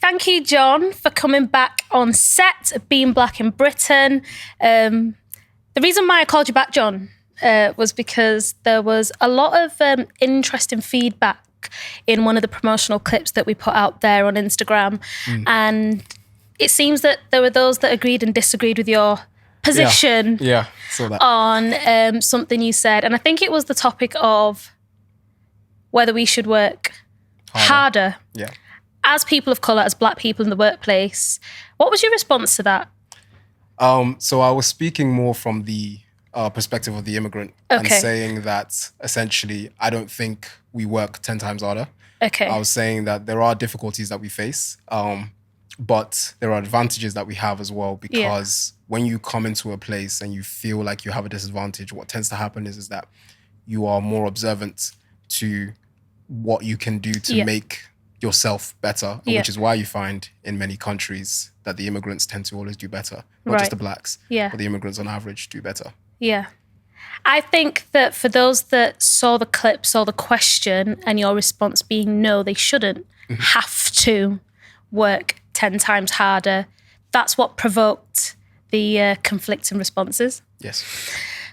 Thank you, John, for coming back on set, Being Black in Britain. The reason why I called you back, John, was because there was a lot of interesting feedback in one of the promotional clips that we put out there on Instagram. And it seems that there were those that agreed and disagreed with your position saw that. on something you said. And I think it was the topic of whether we should work harder. Yeah. As people of colour, as black people in the workplace. What was your response to that? So I was speaking more from the perspective of the immigrant and saying that essentially I don't think we work 10 times harder. Okay. I was saying that there are difficulties that we face, but there are advantages that we have as well, because when you come into a place and you feel like you have a disadvantage, what tends to happen is that you are more observant to what you can do to make yourself better, which is why you find in many countries that the immigrants tend to always do better, not just the blacks, but the immigrants on average do better. Yeah. I think that for those that saw the clip, saw the question, and your response being no, they shouldn't have to work 10 times harder, that's what provoked the conflicting responses. Yes.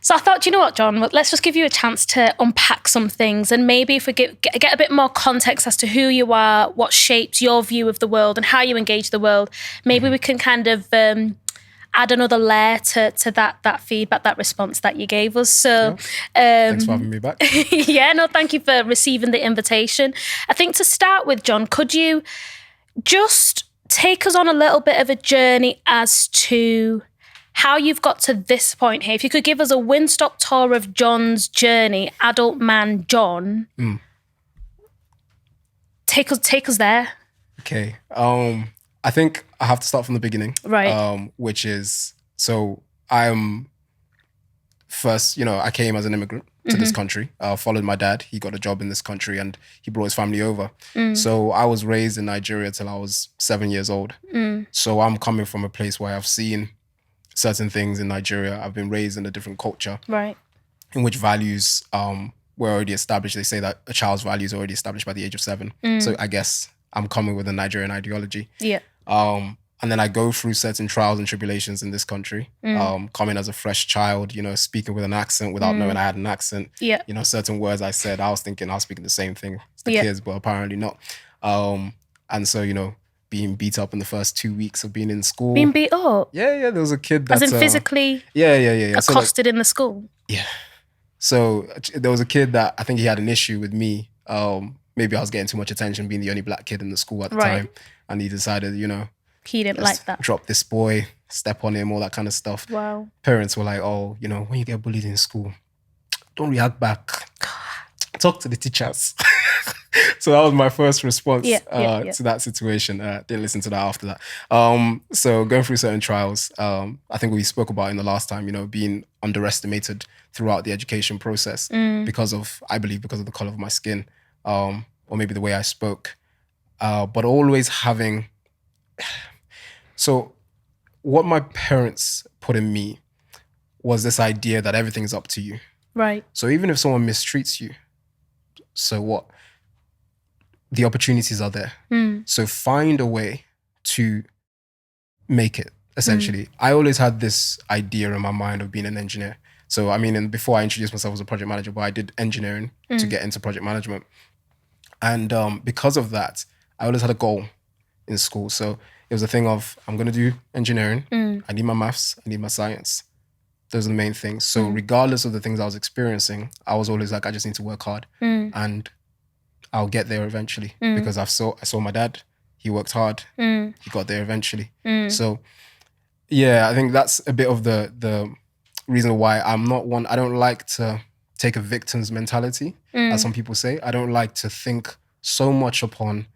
So I thought, you know what, John, let's just give you a chance to unpack some things, and maybe if we get a bit more context as to who you are, what shapes your view of the world and how you engage the world, maybe we can kind of add another layer to that feedback, that response that you gave us. So thanks for having me back. Thank you for receiving the invitation. I think to start with, John, could you just take us on a little bit of a journey as to how you've got to this point here? If you could give us a windstop tour of John's journey, adult man John, take us there. Okay. I think I have to start from the beginning. Right. Which is, so I'm first, I came as an immigrant to this country. Followed my dad. He got a job in this country and he brought his family over. So I was raised in Nigeria till I was 7 years old. So I'm coming from a place where I've seen certain things in Nigeria. I've been raised in a different culture. Right. In which values were already established. They say that a child's values are already established by the age of 7. So I guess I'm coming with a Nigerian ideology. Yeah. And then I go through certain trials and tribulations in this country. Coming as a fresh child, speaking with an accent without knowing I had an accent. Yeah. Certain words I said, I was thinking I was speaking the same thing as the kids, but apparently not. And so, being beat up in the first 2 weeks of being in school. Being beat up? Yeah. There was a kid that... As in physically accosted in the school? Yeah. So there was a kid that I think he had an issue with me. Maybe I was getting too much attention being the only black kid in the school at the time. And he decided, he didn't like that. Drop this boy, step on him, all that kind of stuff. Wow. Parents were like, oh, when you get bullied in school, don't react back. Talk to the teachers. So that was my first response to that situation. Didn't listen to that after that. So going through certain trials, I think we spoke about in the last time, being underestimated throughout the education process because of the color of my skin, or maybe the way I spoke, but always having... So what my parents put in me was this idea that everything's up to you. Right. So even if someone mistreats you, so what? The opportunities are there. So find a way to make it, essentially. I always had this idea in my mind of being an engineer. So, and before I introduced myself as a project manager, but I did engineering to get into project management. And because of that, I always had a goal in school. So it was a thing of, I'm going to do engineering. I need my maths. I need my science. Those are the main things. So regardless of the things I was experiencing, I was always like, I just need to work hard and I'll get there eventually because I saw my dad. He worked hard. He got there eventually. So yeah, I think that's a bit of the reason why I'm not one. I don't like to take a victim's mentality, as some people say. I don't like to think so much upon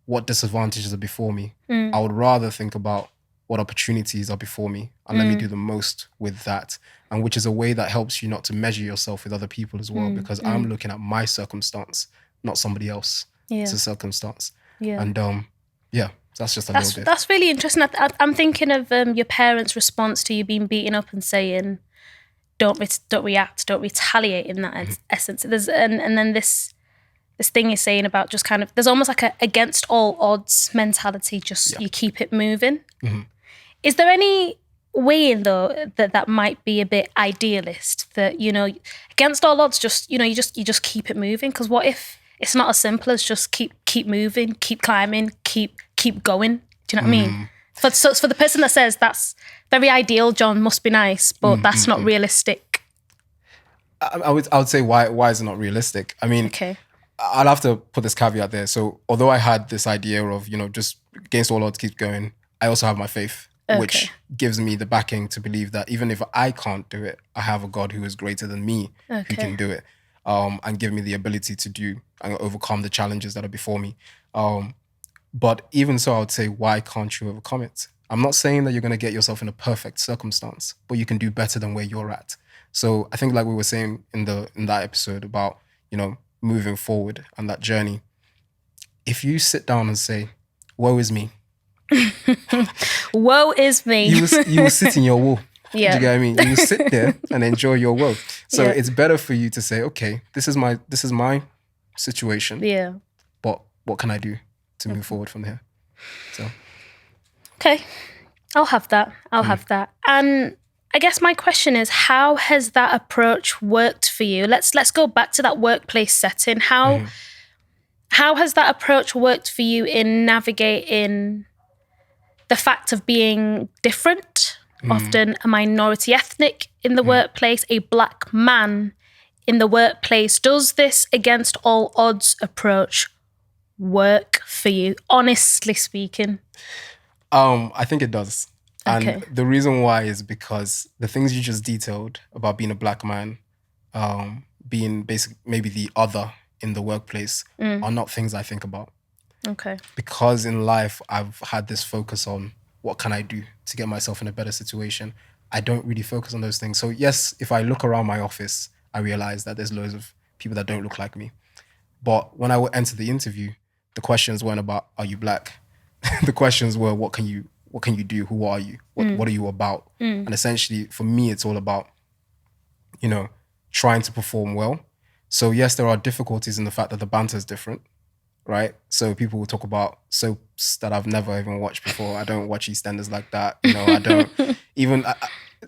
what disadvantages are before me. I would rather think about what opportunities are before me and let me do the most with that. And which is a way that helps you not to measure yourself with other people as well, because I'm looking at my circumstance, not somebody else. It's a circumstance. And that's just a little bit. That's really interesting. I'm thinking of your parents' response to you being beaten up and saying, don't react, don't retaliate in that essence. And then this thing you're saying about just kind of, there's almost like a against all odds mentality, just you keep it moving. Mm-hmm. Is there any way in though that might be a bit idealist, that, you know, against all odds, just, you know, you just keep it moving? Because what if it's not as simple as just keep moving, keep climbing, keep going? Do you know what I mean? For the person that says that's very ideal, John, must be nice, but that's not realistic. I would say why is it not realistic? I mean, I'll have to put this caveat there. So although I had this idea of, you know, just against all odds, keep going, I also have my faith, which gives me the backing to believe that even if I can't do it, I have a God who is greater than me who can do it, and give me the ability to do and overcome the challenges that are before me. But even so, I would say, why can't you overcome it? I'm not saying that you're going to get yourself in a perfect circumstance, but you can do better than where you're at. So I think, like we were saying in that episode about, you know, moving forward and that journey, if you sit down and say, woe is me. Woe is me. You will sit in your woe. Yeah. Do you get what I mean? You will sit there and enjoy your woe. So it's better for you to say, okay, this is my situation. Yeah. But what can I do to move forward from here? So. Okay. I'll have that. Have that. And I guess my question is, how has that approach worked for you? Let's go back to that workplace setting. How has that approach worked for you in navigating the fact of being different, often a minority ethnic in the workplace, a black man in the workplace? Does this against all odds approach work for you, honestly speaking? I think it does. And the reason why is because the things you just detailed about being a black man, being basically maybe the other in the workplace, are not things I think about. Okay. Because in life, I've had this focus on what can I do to get myself in a better situation. I don't really focus on those things. So yes, if I look around my office, I realize that there's loads of people that don't look like me. But when I would enter the interview, the questions weren't about, are you black? The questions were, what can you do? Who are you? What are you about? And essentially, for me, it's all about, you know, trying to perform well. So yes, there are difficulties in the fact that the banter is different, right? So people will talk about soaps that I've never even watched before. I don't watch EastEnders like that. You know, I don't even...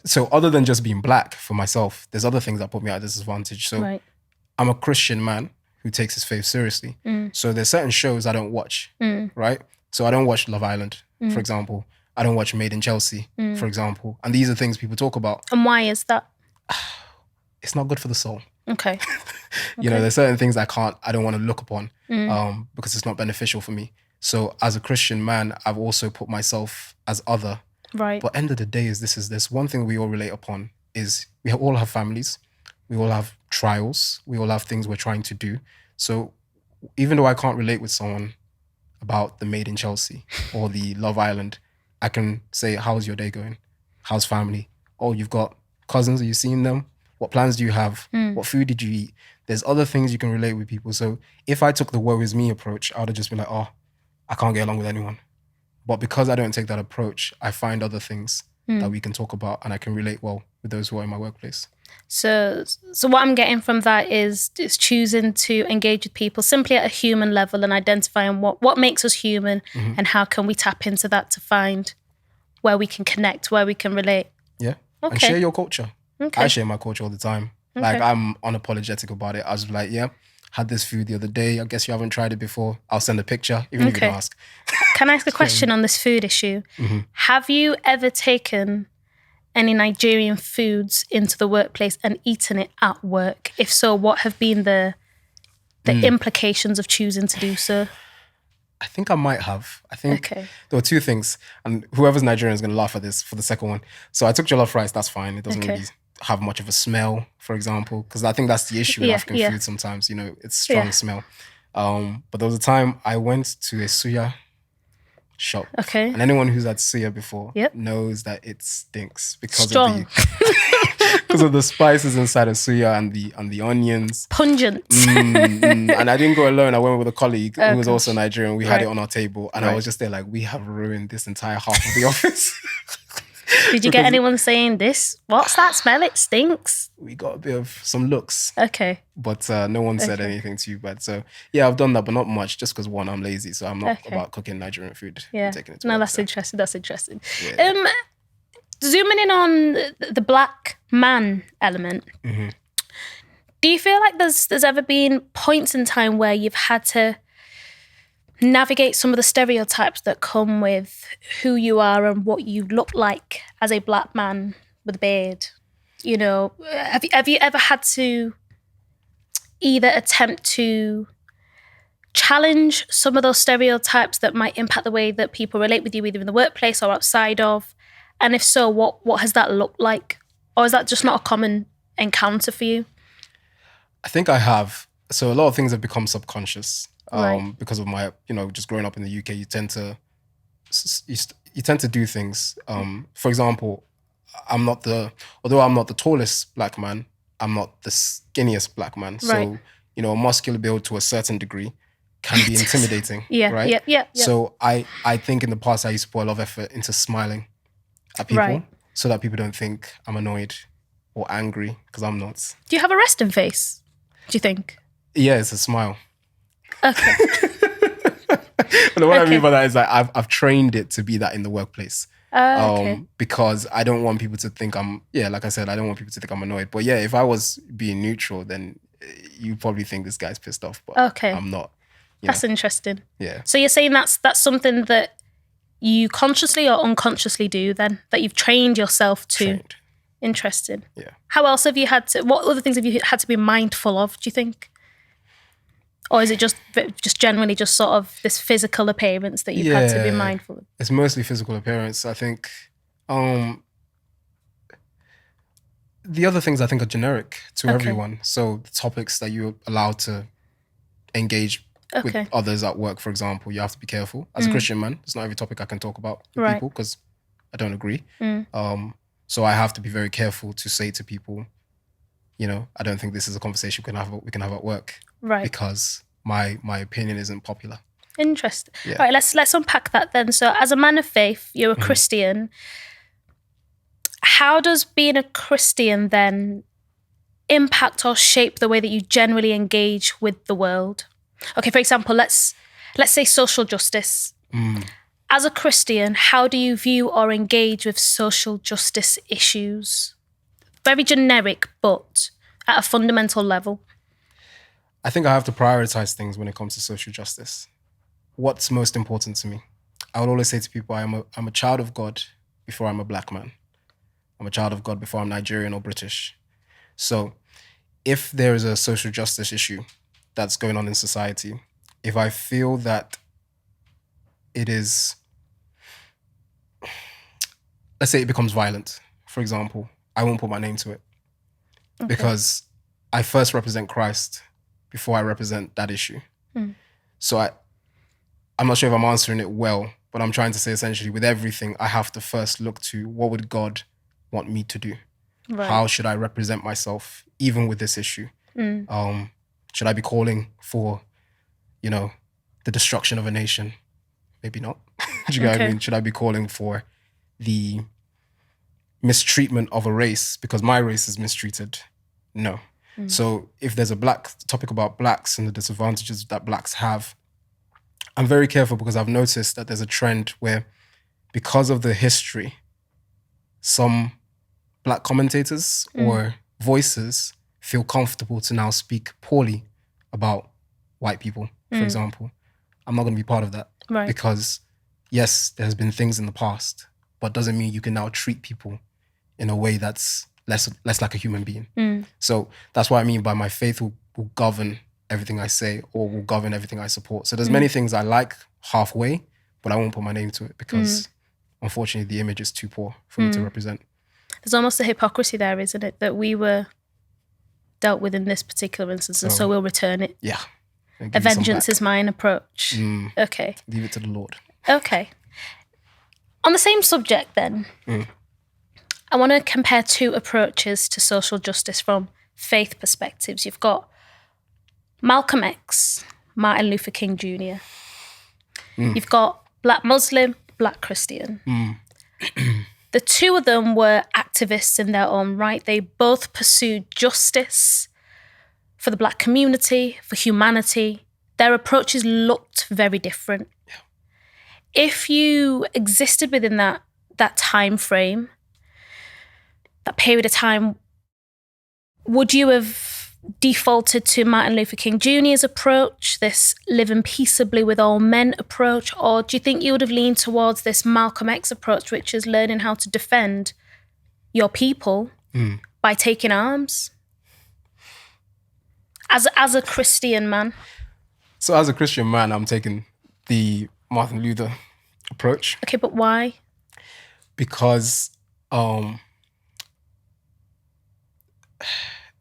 so other than just being black for myself, there's other things that put me at a disadvantage. So I'm a Christian man who takes his faith seriously. So there's certain shows I don't watch, right? So I don't watch Love Island, for example. I don't watch Made in Chelsea, for example. And these are things people talk about. And why is that? It's not good for the soul. Okay. You know, there's certain things I don't want to look upon because it's not beneficial for me. So as a Christian man, I've also put myself as other. Right. But end of the day is this one thing we all relate upon is we all have families. We all have trials. We all have things we're trying to do. So even though I can't relate with someone about the Made in Chelsea or the Love Island, I can say, how's your day going? How's family? Oh, you've got cousins. Are you seeing them? What plans do you have? What food did you eat? There's other things you can relate with people. So if I took the woe is me approach, I would have just been like, oh, I can't get along with anyone. But because I don't take that approach, I find other things that we can talk about and I can relate well with those who are in my workplace. So what I'm getting from that is choosing to engage with people simply at a human level and identifying what makes us human and how can we tap into that to find where we can connect, where we can relate. Yeah. Okay. And share your culture. Okay. I share my culture all the time. Okay. Like, I'm unapologetic about it. I was like, yeah, had this food the other day. I guess you haven't tried it before. I'll send a picture, even if you don't ask. Can I ask a question on this food issue? Have you ever taken any Nigerian foods into the workplace and eaten it at work? If so, what have been the implications of choosing to do so? I think I might have. I think there were two things. And whoever's Nigerian is going to laugh at this for the second one. So I took jollof rice. That's fine. It doesn't really have much of a smell, for example, because I think that's the issue with African food sometimes. You know, it's strong smell. But there was a time I went to a suya shop. Okay. And anyone who's had suya before knows that it stinks because of the spices inside of suya and the onions. Pungent. And I didn't go alone. I went with a colleague who was also Nigerian. We had it on our table and I was just there like, we have ruined this entire half of the office. Did you get anyone saying this? What's that smell? It stinks. We got a bit of some looks. Okay. But no one said anything too bad. So yeah, I've done that, but not much, just because one, I'm lazy. So I'm not about cooking Nigerian food. Yeah. Taking it to No, work, that's so. interesting. That's interesting. Yeah. Zooming in on the black man element, do you feel like there's ever been points in time where you've had to navigate some of the stereotypes that come with who you are and what you look like as a black man with a beard? You know, have you ever had to either attempt to challenge some of those stereotypes that might impact the way that people relate with you, either in the workplace or outside of? And if so, what has that looked like? Or is that just not a common encounter for you? I think I have. So a lot of things have become subconscious Right. because of my, just growing up in the UK. You tend to do things. For example, although I'm not the tallest black man, I'm not the skinniest black man. Right. So, a muscular build to a certain degree can be intimidating. Yeah, right? yeah. So I think in the past I used to put a lot of effort into smiling at people, Right. so that people don't think I'm annoyed or angry, because I'm not. Do you have a resting face, do you think? Yeah, it's a smile. Okay. And what I mean by that is that I've trained it to be that in the workplace. Okay. Because I don't want people to think like I said, I don't want people to think I'm annoyed. But yeah, if I was being neutral, then you probably think this guy's pissed off, but Okay. I'm not. That's interesting. Yeah. So you're saying that's something that you consciously or unconsciously do then, that you've trained yourself to? Trained. Interesting. Yeah. How else have you what other things have you had to be mindful of, do you think? Or is it just generally just sort of this physical appearance that you've had to be mindful of? It's mostly physical appearance. I think the other things I think are generic to everyone. So the topics that you're allowed to engage with others at work, for example, you have to be careful. As a Christian man, it's not every topic I can talk about with people because I don't agree. So I have to be very careful to say to people, I don't think this is a conversation we can have at work. Right. Because my opinion isn't popular. Interesting. Yeah. All right, let's unpack that then. So as a man of faith, you're a Christian. How does being a Christian then impact or shape the way that you generally engage with the world? Okay, for example, let's say social justice. As a Christian, how do you view or engage with social justice issues? Very generic, but at a fundamental level. I think I have to prioritize things when it comes to social justice. What's most important to me? I would always say to people, I'm a child of God before I'm a black man. I'm a child of God before I'm Nigerian or British. So if there is a social justice issue that's going on in society, if I feel that it is, let's say it becomes violent, for example, I won't put my name to it because I first represent Christ before I represent that issue. So I'm not sure if I'm answering it well, but I'm trying to say essentially with everything, I have to first look to what would God want me to do? Right. How should I represent myself even with this issue? Should I be calling for, the destruction of a nation? Maybe not. Do you get what I mean? Should I be calling for the mistreatment of a race because my race is mistreated? No. So if there's a topic about blacks and the disadvantages that blacks have, I'm very careful because I've noticed that there's a trend where because of the history, some black commentators or voices feel comfortable to now speak poorly about white people, for example. I'm not going to be part of that. Right. Because yes, there's been things in the past, but doesn't mean you can now treat people in a way that's less like a human being. So that's what I mean by my faith will govern everything I say or will govern everything I support. So there's many things I like halfway, but I won't put my name to it because unfortunately the image is too poor for me to represent. There's almost a hypocrisy there, isn't it? That we were dealt with in this particular instance and so we'll return it. Yeah. A vengeance is mine approach. Okay. Leave it to the Lord. Okay. On the same subject then, I want to compare two approaches to social justice from faith perspectives. You've got Malcom X, Martin Luther King Jr. You've got Black Muslim, Black Christian. The two of them were activists in their own right. They both pursued justice for the Black community, for humanity. Their approaches looked very different. Yeah. If you existed within that time frame, that period of time, would you have defaulted to Martin Luther King Jr.'s approach, this living peaceably with all men approach, or do you think you would have leaned towards this Malcom X approach, which is learning how to defend your people by taking arms? As a Christian man. So as a Christian man, I'm taking the Martin Luther approach. Okay, but why? Because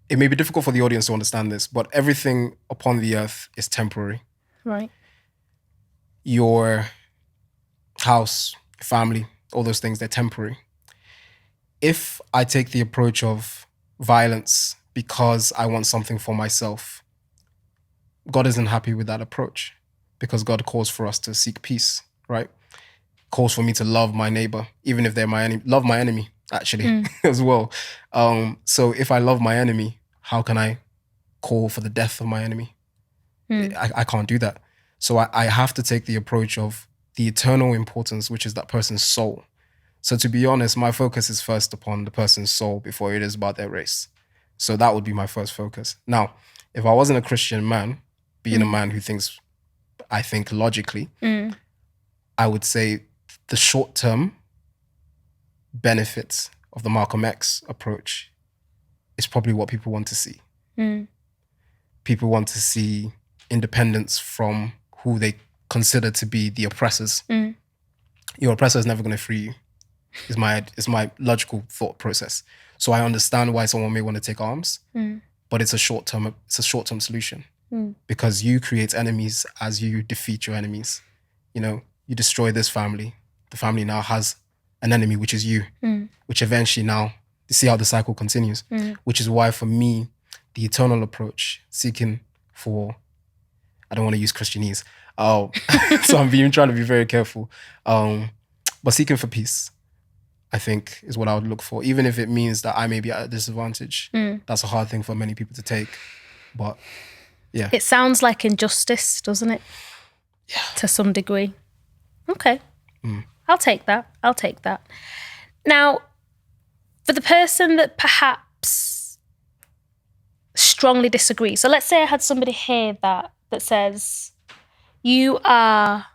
it may be difficult for the audience to understand this, but everything upon the earth is temporary. Right. Your house, family, all those things, they're temporary. If I take the approach of violence because I want something for myself, God isn't happy with that approach, because God calls for us to seek peace, right? Calls for me to love my neighbor, even if they're my enemy, love my enemy, actually, as well. So if I love my enemy, how can I call for the death of my enemy? I can't do that. So I have to take the approach of the eternal importance, which is that person's soul. So to be honest, my focus is first upon the person's soul before it is about their race. So that would be my first focus. Now, if I wasn't a Christian man, being a man who thinks, I think logically, I would say the short-term benefits of the Malcom X approach is probably what people want to see. People want to see independence from who they consider to be the oppressors. Your oppressor is never going to free you. Is my logical thought process. So I understand why someone may want to take arms, but it's a short-term solution, because you create enemies as you defeat your enemies. You know, you destroy this family. The family now has an enemy, which is you, which eventually now, you see how the cycle continues, which is why for me, the eternal approach, seeking for, I don't want to use Christianese, so I'm trying to be very careful, but seeking for peace, I think, is what I would look for, even if it means that I may be at a disadvantage. That's a hard thing for many people to take, but yeah. It sounds like injustice, doesn't it? Yeah. To some degree. Okay. I'll take that. Now, for the person that perhaps strongly disagrees, so let's say I had somebody here that says, you are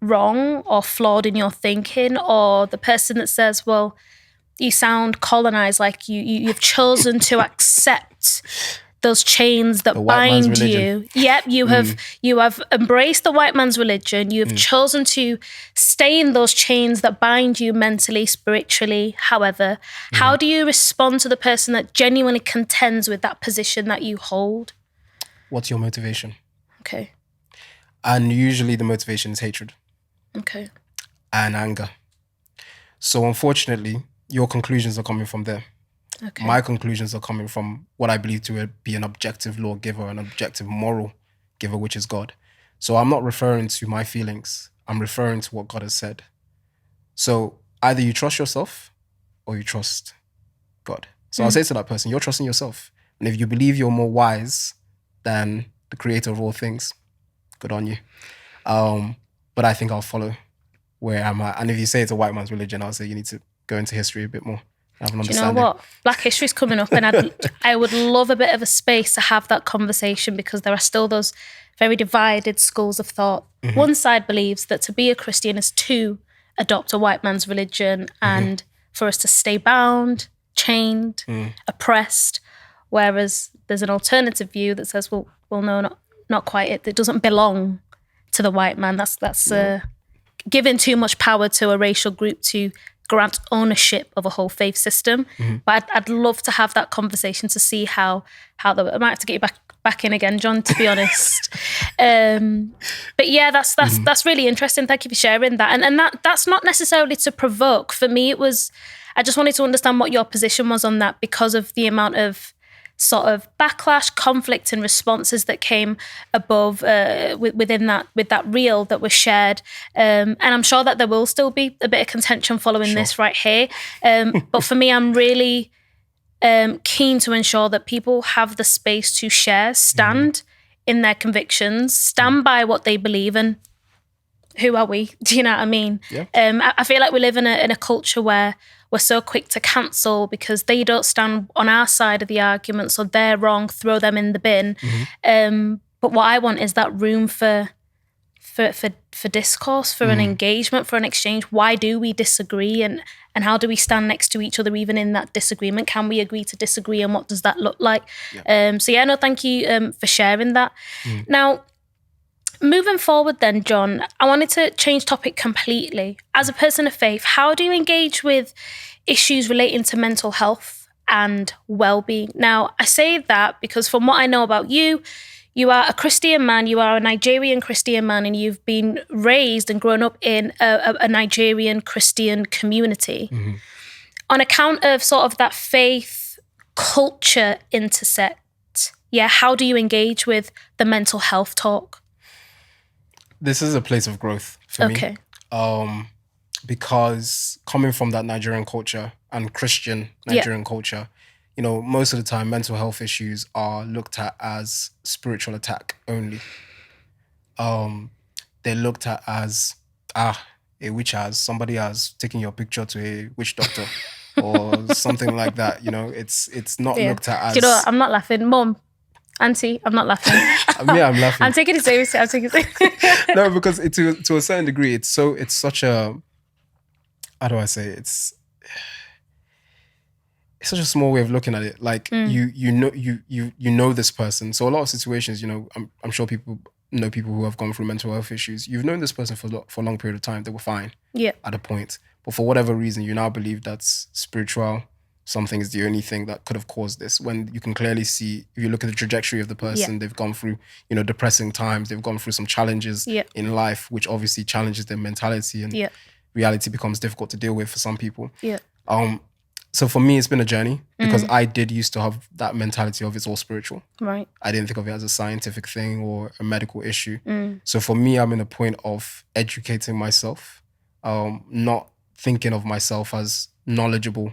wrong or flawed in your thinking, or the person that says, well, you sound colonized, like you've chosen to accept those chains that bind you. Yep, you have embraced the white man's religion. You've chosen to stay in those chains that bind you mentally, spiritually. However, how do you respond to the person that genuinely contends with that position that you hold? What's your motivation? Okay. And usually the motivation is hatred. Okay. And anger. So unfortunately, your conclusions are coming from there. Okay. My conclusions are coming from what I believe to be an objective lawgiver, an objective moral giver, which is God. So I'm not referring to my feelings. I'm referring to what God has said. So either you trust yourself or you trust God. So I'll say to that person, you're trusting yourself. And if you believe you're more wise than the creator of all things, good on you. But I think I'll follow where I'm at. And if you say it's a white man's religion, I'll say you need to go into history a bit more. Do you know what? Black History's coming up, and I would love a bit of a space to have that conversation, because there are still those very divided schools of thought. One side believes that to be a Christian is to adopt a white man's religion and for us to stay bound, chained, oppressed, whereas there's an alternative view that says, well, no, not quite. It doesn't belong to the white man. That's giving too much power to a racial group to grant ownership of a whole faith system. But I'd love to have that conversation to see how I might have to get you back in again, John, to be honest. But yeah, that's really interesting. Thank you for sharing that. And that's not necessarily to provoke. For me, I just wanted to understand what your position was on that, because of the amount of sort of backlash, conflict and responses that came above within that, with that reel that was shared. And I'm sure that there will still be a bit of contention following this right here. But for me, I'm really keen to ensure that people have the space to share, stand in their convictions, stand by what they believe in. Who are we? Do you know what I mean? Yeah. I feel like we live in a culture where we're so quick to cancel because they don't stand on our side of the argument, so they're wrong, throw them in the bin. But what I want is that room for discourse, for an engagement, for an exchange. Why do we disagree, and how do we stand next to each other even in that disagreement? Can we agree to disagree, and what does that look like? Thank you for sharing that. Now, moving forward then, John, I wanted to change topic completely. As a person of faith, how do you engage with issues relating to mental health and well-being? Now, I say that because from what I know about you, you are a Christian man, you are a Nigerian Christian man, and you've been raised and grown up in a Nigerian Christian community. On account of sort of that faith culture intersect, how do you engage with the mental health talk? This is a place of growth for me. Because coming from that Nigerian culture and Christian Nigerian culture, you know, most of the time mental health issues are looked at as spiritual attack only. They're looked at as, a witch somebody has taken your picture to a witch doctor or something like that. You know, it's not looked at as... Do you know what? I'm not laughing. Mom, Auntie, I'm not laughing. I'm laughing. I'm taking it seriously. No, because to a certain degree, it's such a, how do I say, it's such a small way of looking at it. Like you know this person. So a lot of situations, you know, I'm sure people know people who have gone through mental health issues. You've known this person for a long period of time. They were fine at a point, but for whatever reason, you now believe that's spiritual. Something is the only thing that could have caused this, when you can clearly see, if you look at the trajectory of the person, they've gone through, you know, depressing times, they've gone through some challenges in life, which obviously challenges their mentality, and reality becomes difficult to deal with for some people. So for me, it's been a journey, because I did used to have that mentality of it's all spiritual. Right. I didn't think of it as a scientific thing or a medical issue. So for me, I'm in a point of educating myself, not thinking of myself as knowledgeable.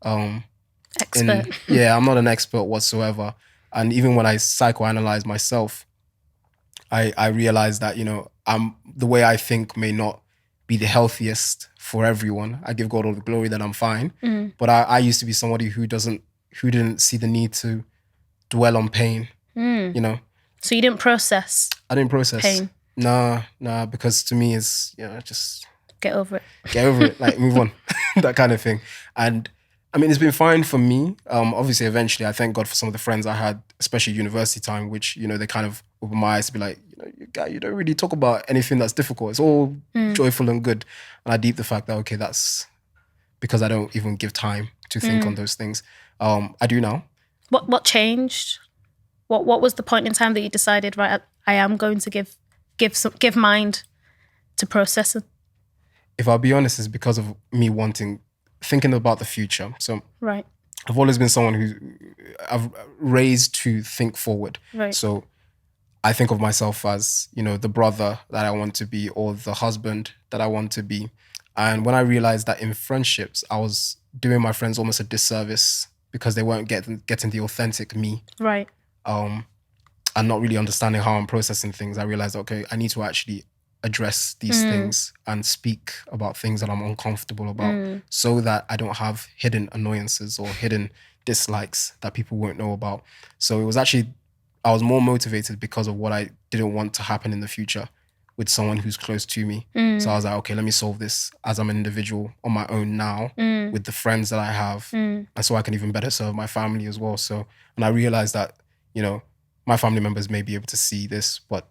Expert. I'm not an expert whatsoever. And even when I psychoanalyze myself, I realize that, you know, the way I think may not be the healthiest for everyone. I give God all the glory that I'm fine. But I used to be somebody who didn't see the need to dwell on pain, you know. So you didn't process? I didn't process pain? Nah, because to me it's, you know, just... Get over it, like move on, that kind of thing. And I mean, it's been fine for me. Obviously, eventually, I thank God for some of the friends I had, especially university time, which, you know, they kind of opened my eyes to be like, you know, you don't really talk about anything that's difficult. It's all joyful and good. And I deep the fact that, okay, that's because I don't even give time to think on those things. I do now. What changed? What was the point in time that you decided, right, I am going to give mind to processing? If I'll be honest, it's because of me thinking about the future. So I've always been someone I've raised to think forward. Right. So I think of myself as, you know, the brother that I want to be, or the husband that I want to be. And when I realized that in friendships, I was doing my friends almost a disservice because they weren't getting the authentic me. Right. And not really understanding how I'm processing things, I realized, okay, I need to actually address these things and speak about things that I'm uncomfortable about, so that I don't have hidden annoyances or hidden dislikes that people won't know about. So it was actually, I was more motivated because of what I didn't want to happen in the future with someone who's close to me. So I was like, okay, let me solve this as I'm an individual on my own now with the friends that I have, and so I can even better serve my family as well. So, and I realized that, you know, my family members may be able to see this, but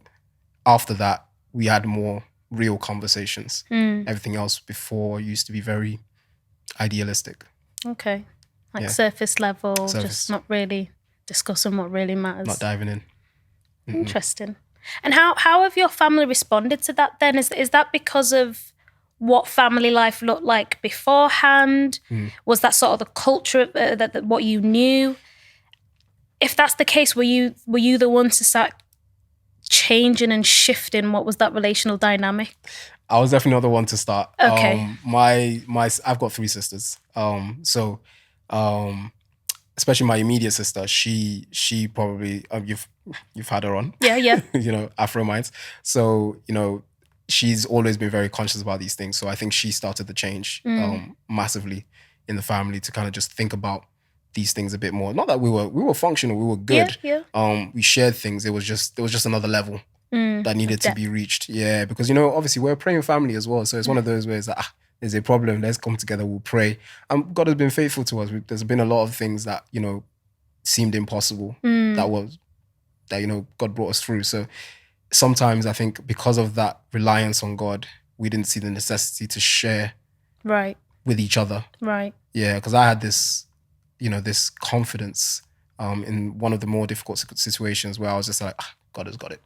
after that, we had more real conversations. Everything else before used to be very idealistic. Okay. Like surface level, just not really discussing what really matters. Not diving in. Interesting. And how have your family responded to that then? Is that because of what family life looked like beforehand? Was that sort of the culture, that what you knew? if that's the case, were you the one to start changing and shifting what was that relational dynamic? I was definitely not the one to start. Okay. I've got 3 sisters. Especially my immediate sister, she probably you've had her on. Yeah. Afro Minds. So, she's always been very conscious about these things. So I think she started the change massively in the family to kind of just think about these things a bit more. Not that we were functional, we were good. Yeah. We shared things. There was just another level that needed to be reached. Yeah, because obviously we're a praying family as well. So it's one of those ways that there's a problem, let's come together, we'll pray. And God has been faithful to us. There's been a lot of things that, seemed impossible that God brought us through. So sometimes I think because of that reliance on God, we didn't see the necessity to share with each other. Right. Yeah, because I had this, this confidence in one of the more difficult situations where I was just like, God has got it.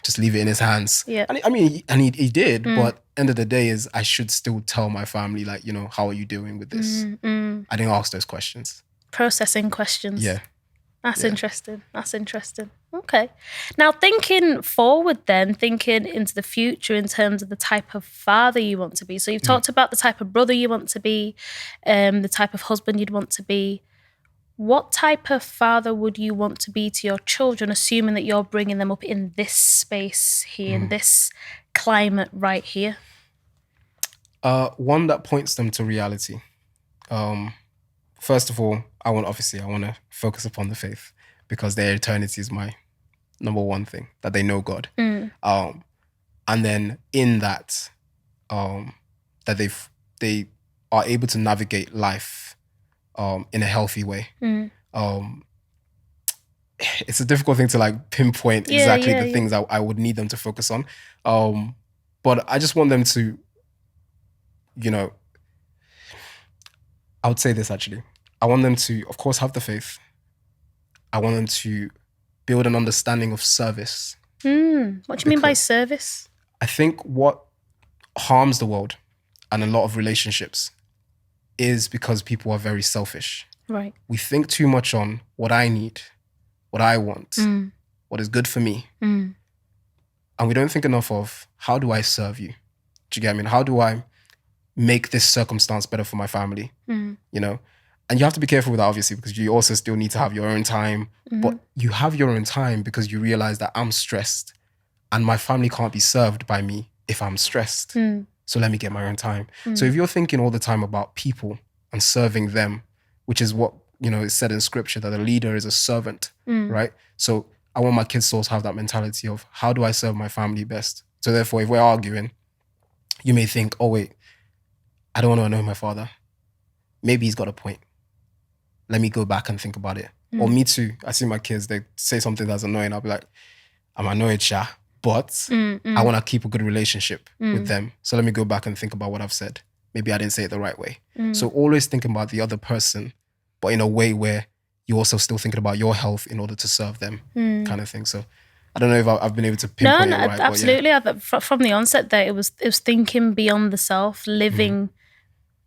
Just leave it in his hands. Yeah. And he did, but end of the day is I should still tell my family, like, how are you doing with this? I didn't ask those questions. Processing questions. Yeah. That's interesting. Okay. Now, thinking forward then, thinking into the future in terms of the type of father you want to be. So you've talked about the type of brother you want to be, the type of husband you'd want to be. What type of father would you want to be to your children, assuming that you're bringing them up in this space here, in this climate right here? One that points them to reality. First of all, I want to focus upon the faith because their eternity is my number one thing, that they know God. And then in that, that they are able to navigate life in a healthy way. It's a difficult thing to like pinpoint exactly the things I would need them to focus on. But I just want them to, I would say this actually. I want them to, of course, have the faith. I want them to build an understanding of service. What do you mean by service? I think what harms the world and a lot of relationships is because people are very selfish. Right. We think too much on what I need, what I want, what is good for me. And we don't think enough of how do I serve you? Do you get what I mean? How do I make this circumstance better for my family? And you have to be careful with that, obviously, because you also still need to have your own time. But you have your own time because you realize that I'm stressed and my family can't be served by me if I'm stressed. So let me get my own time. So if you're thinking all the time about people and serving them, which is what, is said in scripture, that a leader is a servant, right? So I want my kids to also have that mentality of how do I serve my family best? So therefore, if we're arguing, you may think, oh wait, I don't want to annoy my father. Maybe he's got a point. Let me go back and think about it. Or me too. I see my kids, they say something that's annoying. I'll be like, I'm annoyed, Sha, but I want to keep a good relationship with them. So let me go back and think about what I've said. Maybe I didn't say it the right way. So always thinking about the other person, but in a way where you're also still thinking about your health in order to serve them, kind of thing. So I don't know if I've been able to pinpoint it right. Absolutely. From the onset there, it was thinking beyond the self, living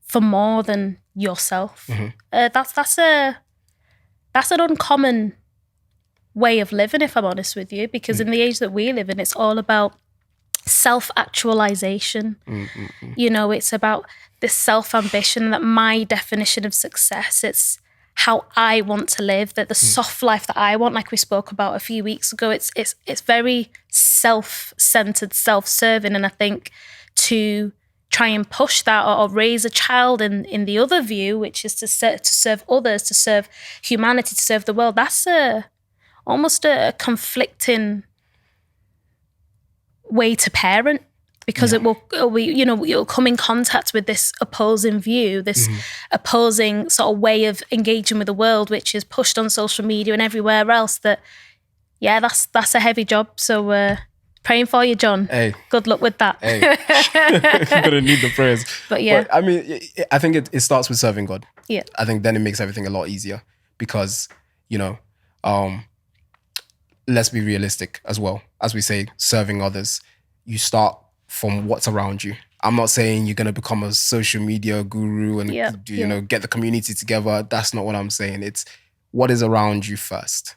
for more than yourself. That's an uncommon way of living, if I'm honest with you, because in the age that we live in, it's all about self-actualization. It's about this self-ambition, that my definition of success, it's how I want to live, that the soft life that I want, like we spoke about a few weeks ago, it's very self-centered, self-serving. And I think to try and push that or raise a child in the other view, which is to serve others, to serve humanity, to serve the world, that's almost a conflicting way to parent, because you'll come in contact with this opposing view, this opposing sort of way of engaging with the world, which is pushed on social media and everywhere else. That's a heavy job. So praying for you, John. Hey. Good luck with that. Hey. You're going to need the prayers. But yeah. But, I mean, I think it starts with serving God. Yeah. I think then it makes everything a lot easier because, let's be realistic as well. As we say, serving others, you start from what's around you. I'm not saying you're going to become a social media guru and, get the community together. That's not what I'm saying. It's what is around you first.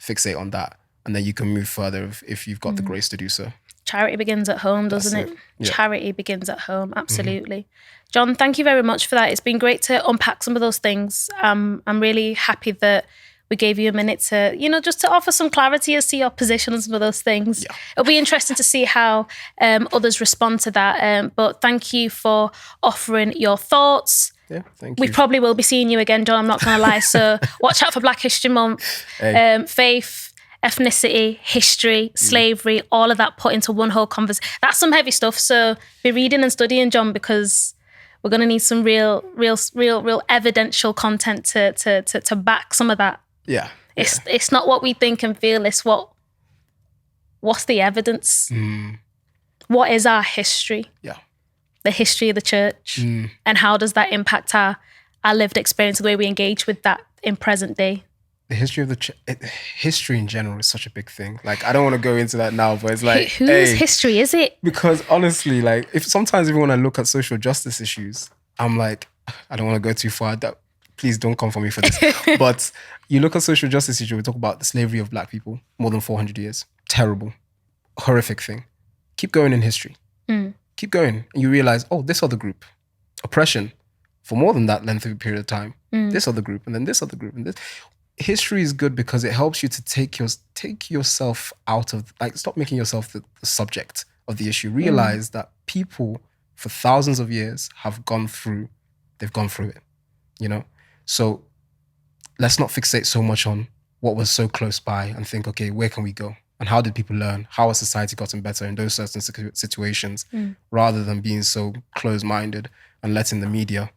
Fixate on that. And then you can move further if you've got the grace to do so. Charity begins at home, doesn't it? Yeah. Charity begins at home, absolutely. John, thank you very much for that. It's been great to unpack some of those things. I'm really happy that we gave you a minute to, just to offer some clarity as to your position on some of those things. Yeah. It'll be interesting to see how others respond to that. But thank you for offering your thoughts. Yeah, thank you. We probably will be seeing you again, John, I'm not going to lie. So watch out for Black History Month, faith, ethnicity, history, slavery, all of that put into one whole conversation. That's some heavy stuff. So be reading and studying, John, because we're going to need some real evidential content to back some of that. Yeah. It's not what we think and feel. It's what's the evidence? What is our history? Yeah. The history of the church, and how does that impact our lived experience, the way we engage with that in present day? The history of history in general is such a big thing. Like, I don't want to go into that now, but it's like, whose history is it? Because honestly, like, sometimes even when I look at social justice issues, I'm like, I don't want to go too far. Please don't come for me for this. But you look at social justice issues, we talk about the slavery of Black people, more than 400 years. Terrible, horrific thing. Keep going in history. Keep going. And you realize, oh, this other group, oppression for more than that length of a period of time. This other group, and then this other group, and this. History is good because it helps you to take yourself out of, like, stop making yourself the subject of the issue. Realize that people for thousands of years have gone through it, So let's not fixate so much on what was so close by and think, okay, where can we go? And how did people learn? How has society gotten better in those certain situations, rather than being so close-minded and letting the media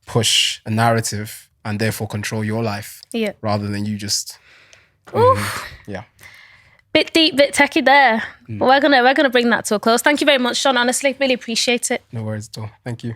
push a narrative and therefore control your life, rather than you just, Bit deep, bit techie there. But we're gonna bring that to a close. Thank you very much, John. Honestly, really appreciate it. No worries at all. Thank you.